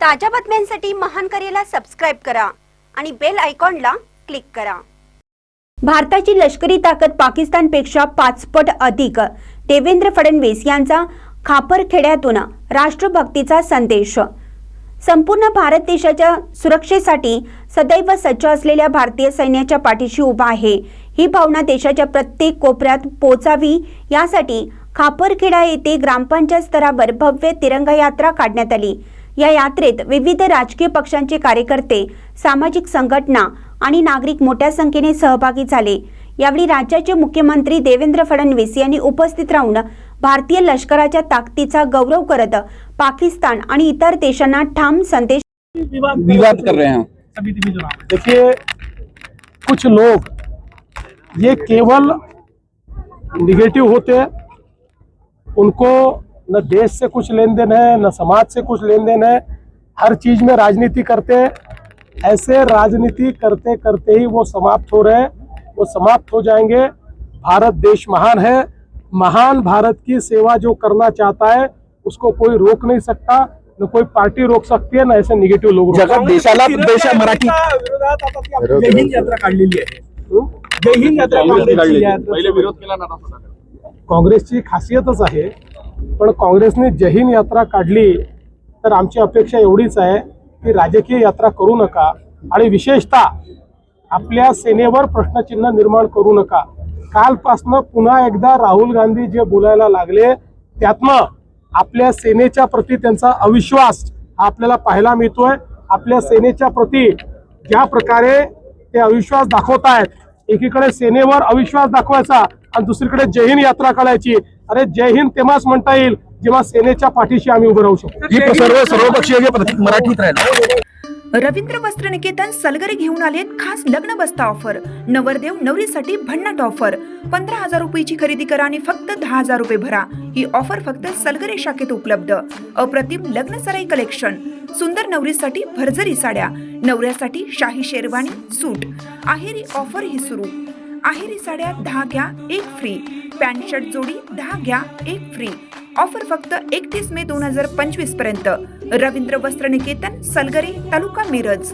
ताज्या बातम्यांसाठी महान करेला सबस्क्राइब करा आणि बेल आयकॉनला क्लिक करा। भारताची लष्करी ताकद पाकिस्तानपेक्षा 5 पट अधिक। देवेंद्र फडणवीस यांचा खापरखेड्यातून राष्ट्रभक्तीचा संदेश। संपूर्ण भारत देशाच्या सुरक्षेसाठी सदैव सज्ज असलेल्या भारतीय सैन्याच्या पाठीशी उभा आहे। ही भावना देशाच्या प्रत्येक कोपऱ्यात पोहोचावी यासाठी खापरखेडा येथे ग्रामपंचायत स्तरावर भव्य तिरंगा यात्रा काढण्यात आली। या यात्रेत विविध राजकीय पक्षांचे कार्यकर्ते, सामाजिक संघटना आणि नागरिक मोठ्या संख्येने सहभागी झाले। यावेळी राज्याचे मुख्यमंत्री देवेंद्र फडणवीस यांनी उपस्थित राहून भारतीय लष्कराच्या ताकदीचा गौरव करत पाकिस्तान आणि इतर देशांना ठाम संदेश विवाद कर रहे हैं। देखिए, कुछ लोग ये केवल निगेटिव होते हैं, उनको न देश से कुछ लेन देन है, न समाज से कुछ लेन देन है, हर चीज में राजनीति करते हैं। ऐसे राजनीति करते करते ही वो समाप्त हो रहे हैं, वो समाप्त हो जाएंगे। भारत देश महान है, महान भारत की सेवा जो करना चाहता है उसको कोई रोक नहीं सकता, न कोई पार्टी रोक सकती है, न ऐसे निगेटिव्ह लोग। जगात देशाला मराठी जय हिंद यात्रा काढलेली आहे। जय हिंद यात्रा पहिले विरोध केला ना काँग्रेसची खासियतच आहे, पण काँग्रेसने जय हिंद यात्रा काढली तर आमची अपेक्षा एवढीच आहे की राजकीय यात्रा करू नका आणि विशेषतः आपल्या सेनेवर प्रश्नचिन्ह निर्माण करू नका। कालपासनं पुन्हा एकदा राहुल गांधी जे बोलायला लागले त्यातनं आपल्या सेनेच्या प्रती त्यांचा अविश्वास हा आपल्याला पाहायला मिळतोय। आपल्या सेनेच्या प्रती ज्या प्रकारे ते अविश्वास दाखवतायत, एकीकडे सेनेवर अविश्वास दाखवायचा आणि दुसरीकडे जय हिंद यात्रा काढायची। अरे जय हिंद तेव्हाच म्हणता येईल जेव्हा सेनेच्या पाठीशी आम्ही उभं राहू शकतो। ही सर्वपक्षीय मराठीत राहील। रवींद्र वस्त्र निकेतन सलगरे घेऊन आलेत खास लग्न बस्ता ऑफर। नवरदेव नवरीसाठी भन्नाट ऑफर। 15,000 रुपयाची खरेदी करा आणि फक्त 10,000 रुपये भरा। ही ऑफर फक्त सलगरे शाखेत उपलब्ध। अप्रतिम लग्न सराई कलेक्शन, सुंदर नवरीसाठी भरजरी साड्या, नवऱ्यासाठी शाही शेरवानी सूट। आहेरी ऑफर ही सुरू। आहेरी साड्या 10 घ्या 1 फ्री, पॅन्ट शर्ट जोडी 10 घ्या 1 फ्री। ऑफर फक्त 31 मे 2025 पर्यंत। रवींद्र वस्त्र निकेतन, सलगरे, तालुका मिरज।